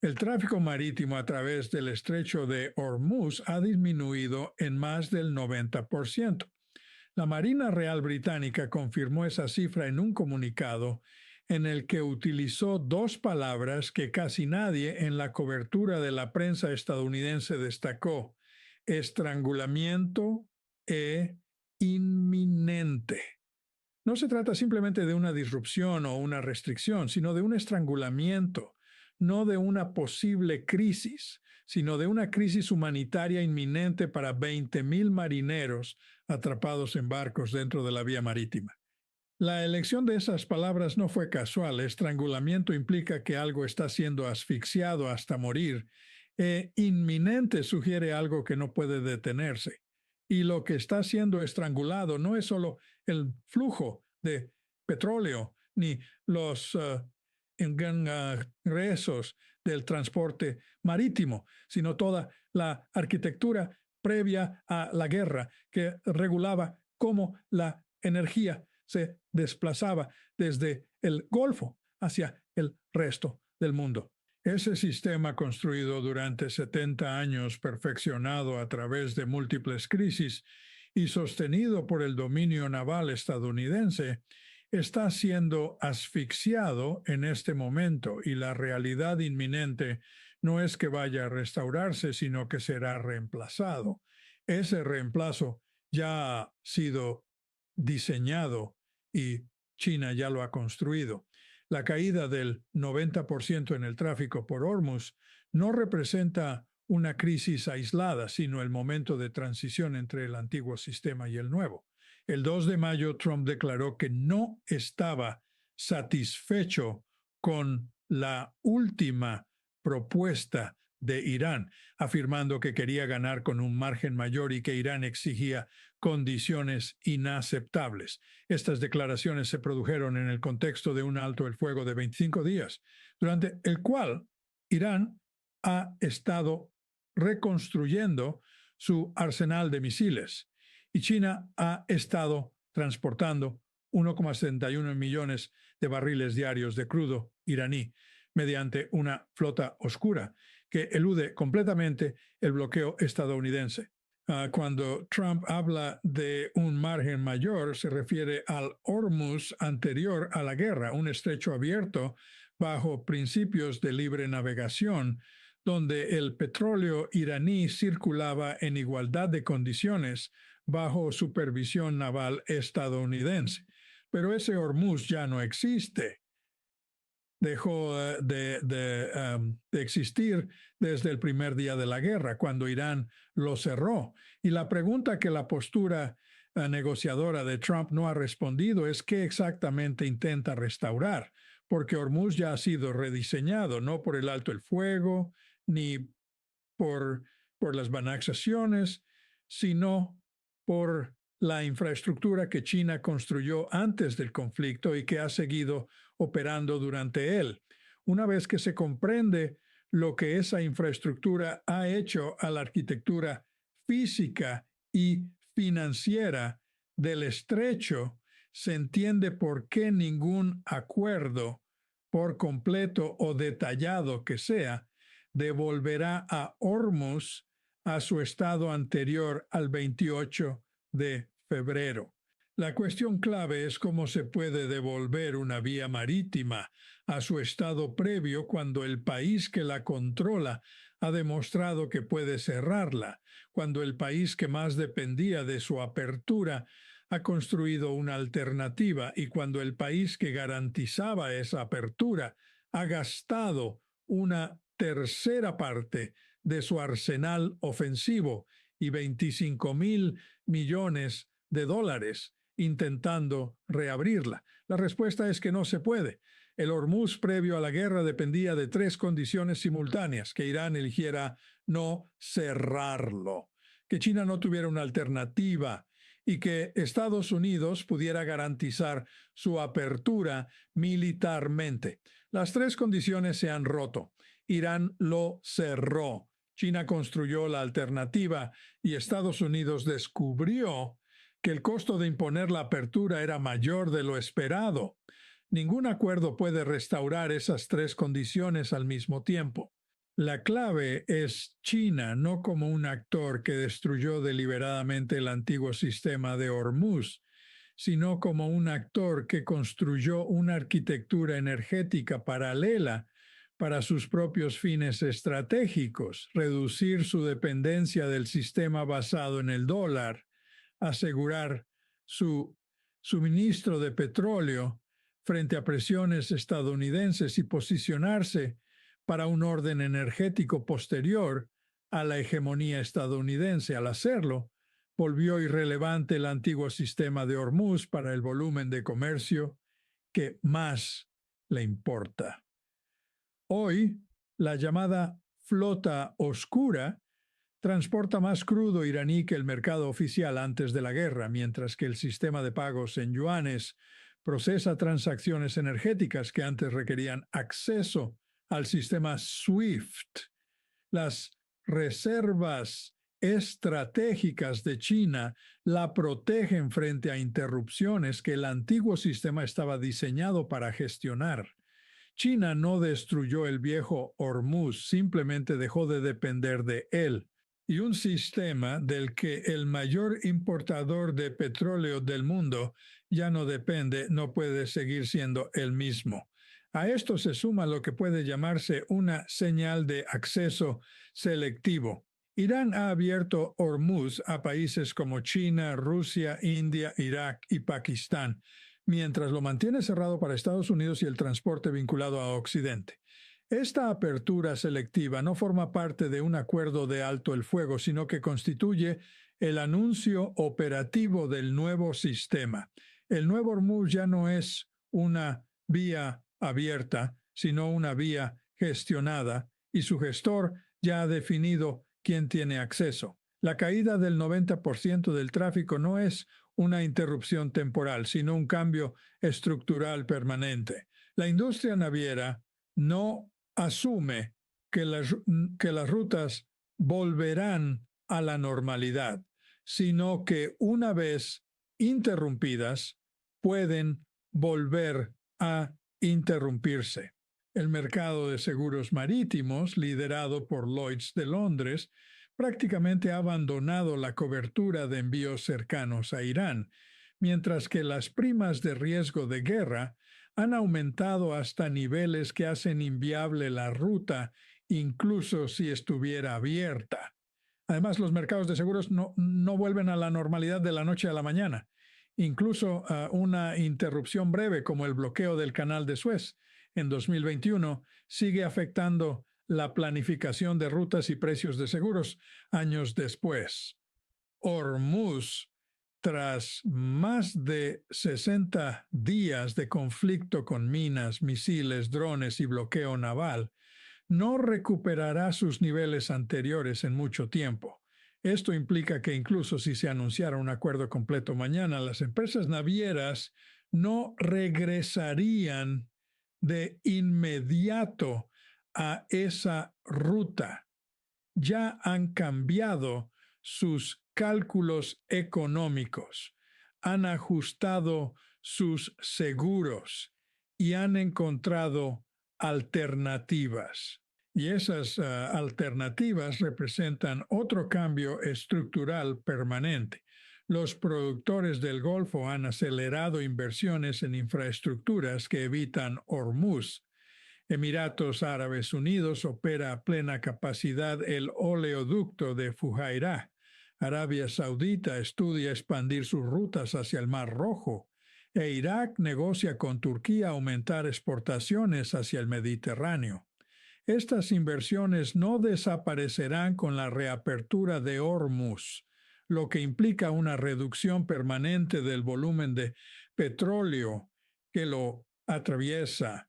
El tráfico marítimo a través del estrecho de Hormuz ha disminuido en más del 90%. La Marina Real Británica confirmó esa cifra en un comunicado en el que utilizó dos palabras que casi nadie en la cobertura de la prensa estadounidense destacó: estrangulamiento e inminente. No se trata simplemente de una disrupción o una restricción, sino de un estrangulamiento, no de una posible crisis, sino de una crisis humanitaria inminente para 20,000 marineros atrapados en barcos dentro de la vía marítima. La elección de esas palabras no fue casual. Estrangulamiento implica que algo está siendo asfixiado hasta morir. Inminente sugiere algo que no puede detenerse. Y lo que está siendo estrangulado no es solo el flujo de petróleo ni los ingresos del transporte marítimo, sino toda la arquitectura previa a la guerra que regulaba cómo la energía se desplazaba desde el Golfo hacia el resto del mundo. Ese sistema construido durante 70 años, perfeccionado a través de múltiples crisis y sostenido por el dominio naval estadounidense, está siendo asfixiado en este momento, y la realidad inminente no es que vaya a restaurarse, sino que será reemplazado. Ese reemplazo ya ha sido diseñado y China ya lo ha construido. La caída del 90% en el tráfico por Hormuz no representa una crisis aislada, sino el momento de transición entre el antiguo sistema y el nuevo. El 2 de mayo, Trump declaró que no estaba satisfecho con la última propuesta de Irán, afirmando que quería ganar con un margen mayor y que Irán exigía condiciones inaceptables. Estas declaraciones se produjeron en el contexto de un alto el fuego de 25 días, durante el cual Irán ha estado reconstruyendo su arsenal de misiles y China ha estado transportando 1,71 millones de barriles diarios de crudo iraní mediante una flota oscura que elude completamente el bloqueo estadounidense. Cuando Trump habla de un margen mayor, se refiere al Hormuz anterior a la guerra, un estrecho abierto bajo principios de libre navegación, donde el petróleo iraní circulaba en igualdad de condiciones bajo supervisión naval estadounidense. Pero ese Hormuz ya no existe. Dejó de existir desde el primer día de la guerra, cuando Irán lo cerró. Y la pregunta que la postura negociadora de Trump no ha respondido es qué exactamente intenta restaurar, porque Hormuz ya ha sido rediseñado, no por el alto el fuego, ni por, por las banaxiaciones, sino por la infraestructura que China construyó antes del conflicto y que ha seguido operando durante él. Una vez que se comprende lo que esa infraestructura ha hecho a la arquitectura física y financiera del estrecho, se entiende por qué ningún acuerdo, por completo o detallado que sea, devolverá a Hormuz a su estado anterior al 28 de febrero. La cuestión clave es cómo se puede devolver una vía marítima a su estado previo cuando el país que la controla ha demostrado que puede cerrarla, cuando el país que más dependía de su apertura ha construido una alternativa y cuando el país que garantizaba esa apertura ha gastado una tercera parte de su arsenal ofensivo y 25,000 millones de dólares intentando reabrirla. La respuesta es que no se puede. El Hormuz previo a la guerra dependía de tres condiciones simultáneas: que Irán eligiera no cerrarlo, que China no tuviera una alternativa y que Estados Unidos pudiera garantizar su apertura militarmente. Las tres condiciones se han roto. Irán lo cerró. China construyó la alternativa y Estados Unidos descubrió que el costo de imponer la apertura era mayor de lo esperado. Ningún acuerdo puede restaurar esas tres condiciones al mismo tiempo. La clave es China, no como un actor que destruyó deliberadamente el antiguo sistema de Hormuz, sino como un actor que construyó una arquitectura energética paralela para sus propios fines estratégicos, reducir su dependencia del sistema basado en el dólar, asegurar su suministro de petróleo frente a presiones estadounidenses y posicionarse para un orden energético posterior a la hegemonía estadounidense. Al hacerlo, volvió irrelevante el antiguo sistema de Hormuz para el volumen de comercio que más le importa. Hoy, la llamada flota oscura transporta más crudo iraní que el mercado oficial antes de la guerra, mientras que el sistema de pagos en yuanes procesa transacciones energéticas que antes requerían acceso al sistema SWIFT. Las reservas estratégicas de China la protegen frente a interrupciones que el antiguo sistema estaba diseñado para gestionar. China no destruyó el viejo Hormuz, simplemente dejó de depender de él. Y un sistema del que el mayor importador de petróleo del mundo ya no depende, no puede seguir siendo el mismo. A esto se suma lo que puede llamarse una señal de acceso selectivo. Irán ha abierto Hormuz a países como China, Rusia, India, Irak y Pakistán, mientras lo mantiene cerrado para Estados Unidos y el transporte vinculado a Occidente. Esta apertura selectiva no forma parte de un acuerdo de alto el fuego, sino que constituye el anuncio operativo del nuevo sistema. El nuevo Hormuz ya no es una vía abierta, sino una vía gestionada, y su gestor ya ha definido quién tiene acceso. La caída del 90% del tráfico no es una interrupción temporal, sino un cambio estructural permanente. La industria naviera no asume que las rutas volverán a la normalidad, sino que una vez interrumpidas pueden volver a interrumpirse. El mercado de seguros marítimos, liderado por Lloyd's de Londres, prácticamente ha abandonado la cobertura de envíos cercanos a Irán, mientras que las primas de riesgo de guerra han aumentado hasta niveles que hacen inviable la ruta, incluso si estuviera abierta. Además, los mercados de seguros no vuelven a la normalidad de la noche a la mañana. Incluso una interrupción breve como el bloqueo del Canal de Suez en 2021 sigue afectando la planificación de rutas y precios de seguros años después. Hormuz, tras más de 60 días de conflicto con minas, misiles, drones y bloqueo naval, no recuperará sus niveles anteriores en mucho tiempo. Esto implica que incluso si se anunciara un acuerdo completo mañana, las empresas navieras no regresarían de inmediato a esa ruta. Ya han cambiado sus cálculos económicos, han ajustado sus seguros y han encontrado alternativas. Y esas alternativas representan otro cambio estructural permanente. Los productores del Golfo han acelerado inversiones en infraestructuras que evitan Hormuz. Emiratos Árabes Unidos opera a plena capacidad el oleoducto de Fujairah. Arabia Saudita estudia expandir sus rutas hacia el Mar Rojo. E Irak negocia con Turquía aumentar exportaciones hacia el Mediterráneo. Estas inversiones no desaparecerán con la reapertura de Hormuz, lo que implica una reducción permanente del volumen de petróleo que lo atraviesa.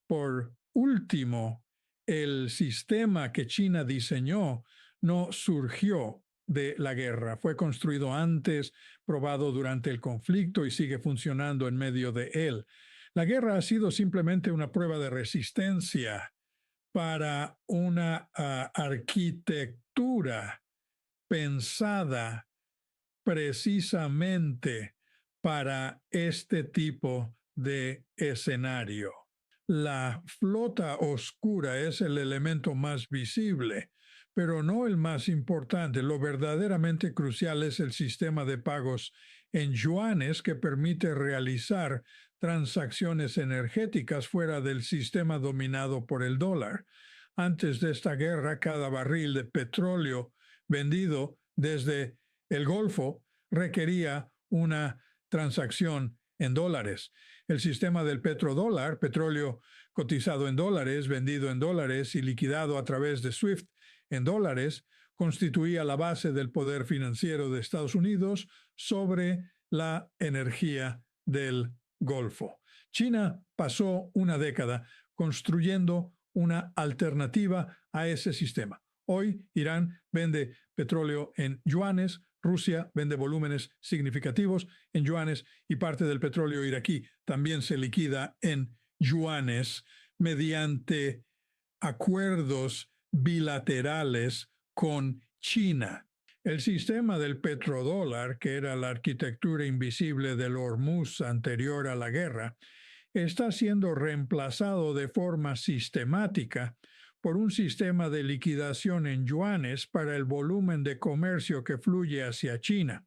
Por último, el sistema que China diseñó no surgió de la guerra. Fue construido antes, probado durante el conflicto y sigue funcionando en medio de él. La guerra ha sido simplemente una prueba de resistencia para una arquitectura pensada precisamente para este tipo de escenario. La flota oscura es el elemento más visible, pero no el más importante. Lo verdaderamente crucial es el sistema de pagos en yuanes que permite realizar transacciones energéticas fuera del sistema dominado por el dólar. Antes de esta guerra, cada barril de petróleo vendido desde el Golfo requería una transacción en dólares. El sistema del petrodólar, petróleo cotizado en dólares, vendido en dólares y liquidado a través de SWIFT en dólares, constituía la base del poder financiero de Estados Unidos sobre la energía del Golfo. China pasó una década construyendo una alternativa a ese sistema. Hoy Irán vende petróleo en yuanes, Rusia vende volúmenes significativos en yuanes y parte del petróleo iraquí también se liquida en yuanes mediante acuerdos bilaterales con China. El sistema del petrodólar, que era la arquitectura invisible del Hormuz anterior a la guerra, está siendo reemplazado de forma sistemática por un sistema de liquidación en yuanes para el volumen de comercio que fluye hacia China.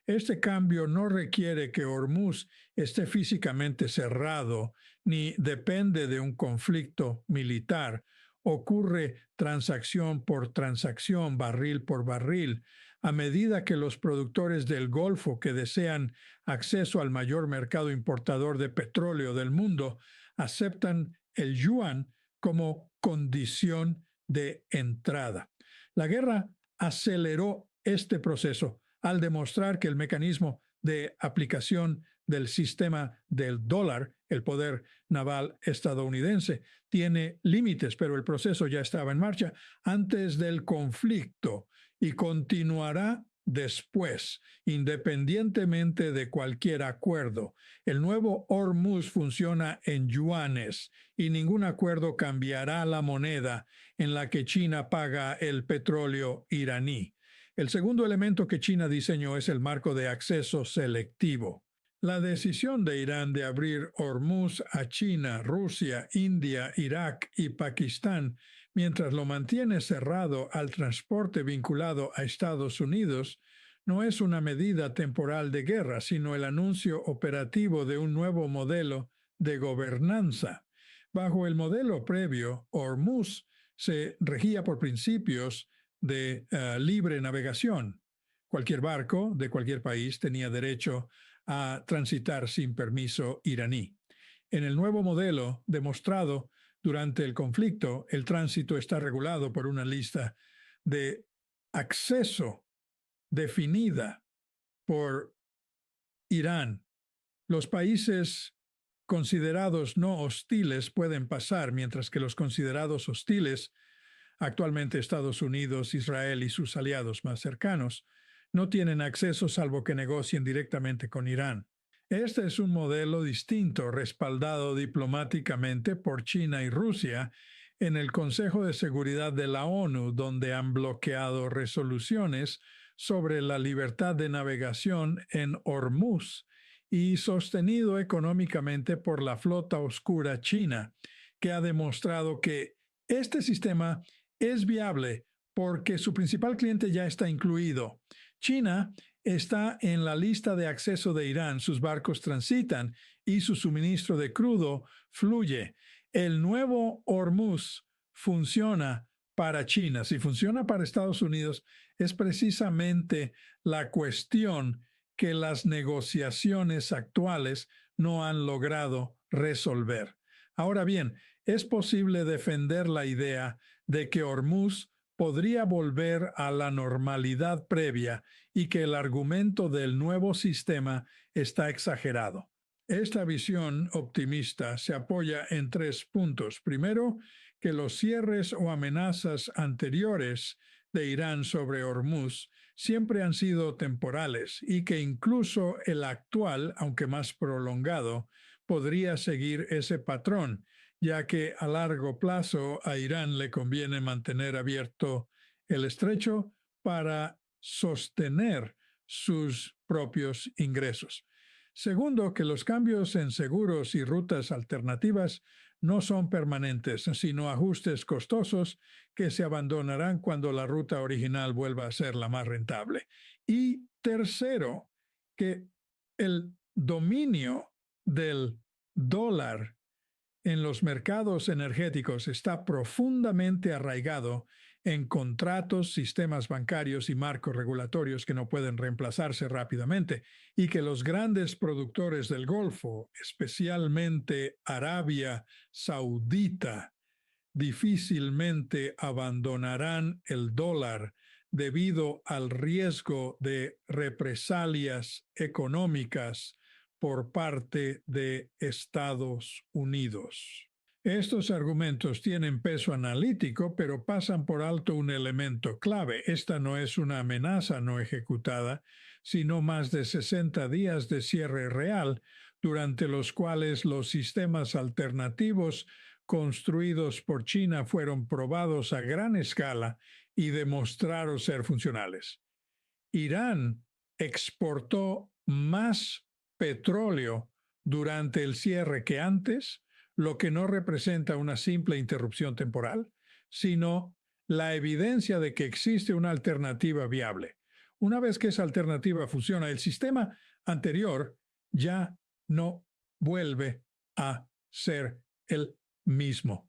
Este cambio no requiere que Hormuz esté físicamente cerrado ni depende de un conflicto militar. Ocurre transacción por transacción, barril por barril, a medida que los productores del Golfo que desean acceso al mayor mercado importador de petróleo del mundo aceptan el yuan como condición de entrada. La guerra aceleró este proceso al demostrar que el mecanismo de aplicación del sistema del dólar, el poder naval estadounidense, tiene límites, pero el proceso ya estaba en marcha antes del conflicto y continuará después, independientemente de cualquier acuerdo. El nuevo Hormuz funciona en yuanes y ningún acuerdo cambiará la moneda en la que China paga el petróleo iraní. El segundo elemento que China diseñó es el marco de acceso selectivo. La decisión de Irán de abrir Hormuz a China, Rusia, India, Irak y Pakistán, mientras lo mantiene cerrado al transporte vinculado a Estados Unidos, no es una medida temporal de guerra, sino el anuncio operativo de un nuevo modelo de gobernanza. Bajo el modelo previo, Hormuz se regía por principios de libre navegación. Cualquier barco de cualquier país tenía derecho a transitar sin permiso iraní. En el nuevo modelo demostrado durante el conflicto, el tránsito está regulado por una lista de acceso definida por Irán. Los países considerados no hostiles pueden pasar, mientras que los considerados hostiles, actualmente Estados Unidos, Israel y sus aliados más cercanos, no tienen acceso salvo que negocien directamente con Irán. Este es un modelo distinto, respaldado diplomáticamente por China y Rusia en el Consejo de Seguridad de la ONU, donde han bloqueado resoluciones sobre la libertad de navegación en Hormuz y sostenido económicamente por la flota oscura china, que ha demostrado que este sistema es viable porque su principal cliente ya está incluido. China está en la lista de acceso de Irán, sus barcos transitan y su suministro de crudo fluye. El nuevo Hormuz funciona para China. Si funciona para Estados Unidos, es precisamente la cuestión que las negociaciones actuales no han logrado resolver. Ahora bien, es posible defender la idea de que Hormuz podría volver a la normalidad previa y que el argumento del nuevo sistema está exagerado. Esta visión optimista se apoya en 3 puntos. Primero, que los cierres o amenazas anteriores de Irán sobre Hormuz siempre han sido temporales y que incluso el actual, aunque más prolongado, podría seguir ese patrón, ya que a largo plazo a Irán le conviene mantener abierto el estrecho para sostener sus propios ingresos. Segundo, que los cambios en seguros y rutas alternativas no son permanentes, sino ajustes costosos que se abandonarán cuando la ruta original vuelva a ser la más rentable. Y tercero, que el dominio del dólar en los mercados energéticos está profundamente arraigado en contratos, sistemas bancarios y marcos regulatorios que no pueden reemplazarse rápidamente, y que los grandes productores del Golfo, especialmente Arabia Saudita, difícilmente abandonarán el dólar debido al riesgo de represalias económicas por parte de Estados Unidos. Estos argumentos tienen peso analítico, pero pasan por alto un elemento clave. Esta no es una amenaza no ejecutada, sino más de 60 días de cierre real, durante los cuales los sistemas alternativos construidos por China fueron probados a gran escala y demostraron ser funcionales. Irán exportó más petróleo durante el cierre que antes, lo que no representa una simple interrupción temporal, sino la evidencia de que existe una alternativa viable. Una vez que esa alternativa funciona, el sistema anterior ya no vuelve a ser el mismo.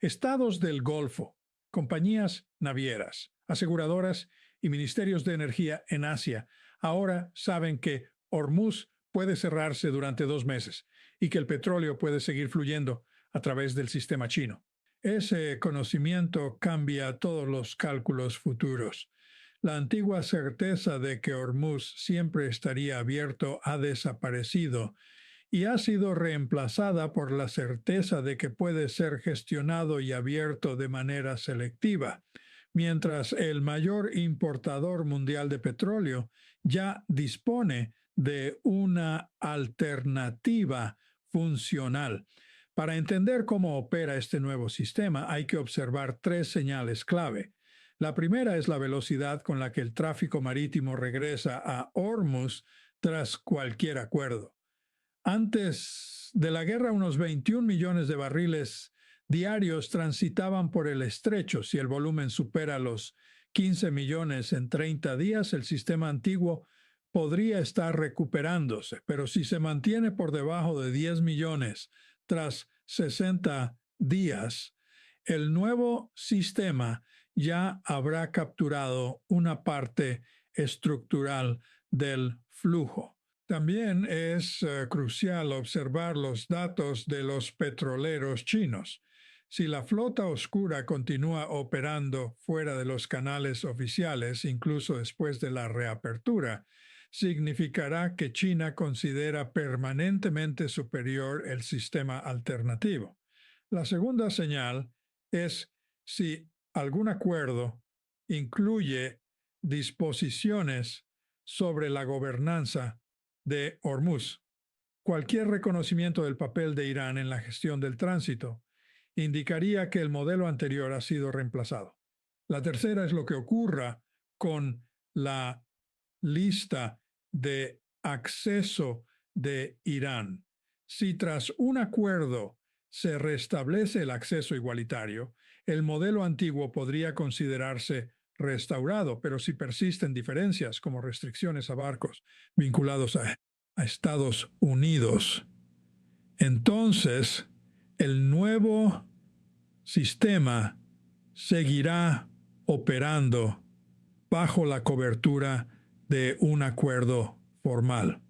Estados del Golfo, compañías navieras, aseguradoras y ministerios de energía en Asia ahora saben que Hormuz puede cerrarse durante 2 meses y que el petróleo puede seguir fluyendo a través del sistema chino. Ese conocimiento cambia todos los cálculos futuros. La antigua certeza de que Hormuz siempre estaría abierto ha desaparecido y ha sido reemplazada por la certeza de que puede ser gestionado y abierto de manera selectiva, mientras el mayor importador mundial de petróleo ya dispone de una alternativa funcional. Para entender cómo opera este nuevo sistema, hay que observar 3 señales clave. La primera es la velocidad con la que el tráfico marítimo regresa a Hormuz tras cualquier acuerdo. Antes de la guerra, unos 21 millones de barriles diarios transitaban por el estrecho. Si el volumen supera los 15 millones en 30 días, el sistema antiguo podría estar recuperándose, pero si se mantiene por debajo de 10 millones tras 60 días, el nuevo sistema ya habrá capturado una parte estructural del flujo. También es crucial observar los datos de los petroleros chinos. Si la flota oscura continúa operando fuera de los canales oficiales, incluso después de la reapertura, significará que China considera permanentemente superior el sistema alternativo. La segunda señal es si algún acuerdo incluye disposiciones sobre la gobernanza de Hormuz. Cualquier reconocimiento del papel de Irán en la gestión del tránsito indicaría que el modelo anterior ha sido reemplazado. La tercera es lo que ocurra con la lista de acceso de Irán. Si tras un acuerdo se restablece el acceso igualitario, el modelo antiguo podría considerarse restaurado, pero si persisten diferencias como restricciones a barcos vinculados a Estados Unidos, entonces el nuevo sistema seguirá operando bajo la cobertura de un acuerdo formal.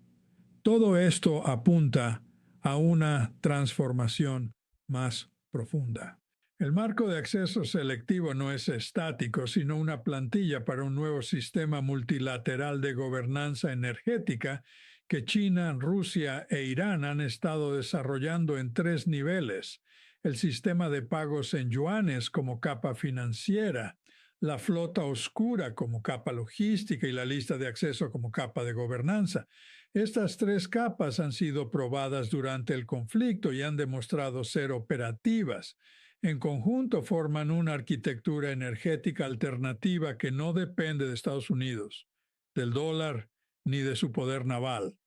Todo esto apunta a una transformación más profunda. El marco de acceso selectivo no es estático, sino una plantilla para un nuevo sistema multilateral de gobernanza energética que China, Rusia e Irán han estado desarrollando en 3 niveles: el sistema de pagos en yuanes como capa financiera, la flota oscura como capa logística y la lista de acceso como capa de gobernanza. Estas 3 capas han sido probadas durante el conflicto y han demostrado ser operativas. En conjunto forman una arquitectura energética alternativa que no depende de Estados Unidos, del dólar ni de su poder naval,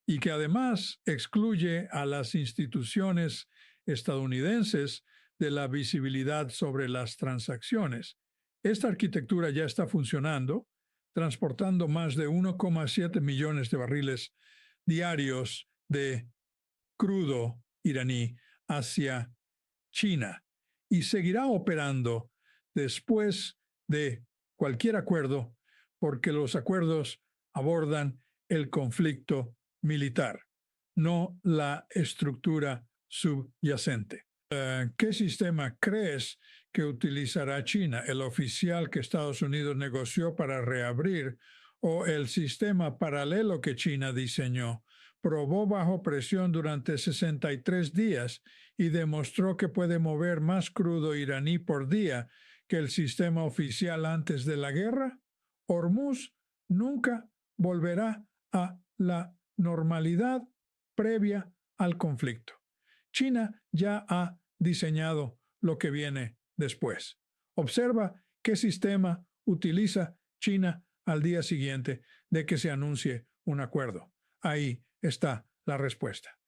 y que además excluye a las instituciones estadounidenses de la visibilidad sobre las transacciones. Esta arquitectura ya está funcionando, transportando más de 1,7 millones de barriles diarios de crudo iraní hacia China y seguirá operando después de cualquier acuerdo, porque los acuerdos abordan el conflicto militar, no la estructura subyacente. ¿Qué sistema crees que utilizará China? ¿El oficial que Estados Unidos negoció para reabrir o el sistema paralelo que China diseñó? Probó bajo presión durante 63 días y demostró que puede mover más crudo iraní por día que el sistema oficial antes de la guerra. Hormuz nunca volverá a la normalidad previa al conflicto. China ya ha diseñado lo que viene después. Observa qué sistema utiliza China al día siguiente de que se anuncie un acuerdo. Ahí está la respuesta.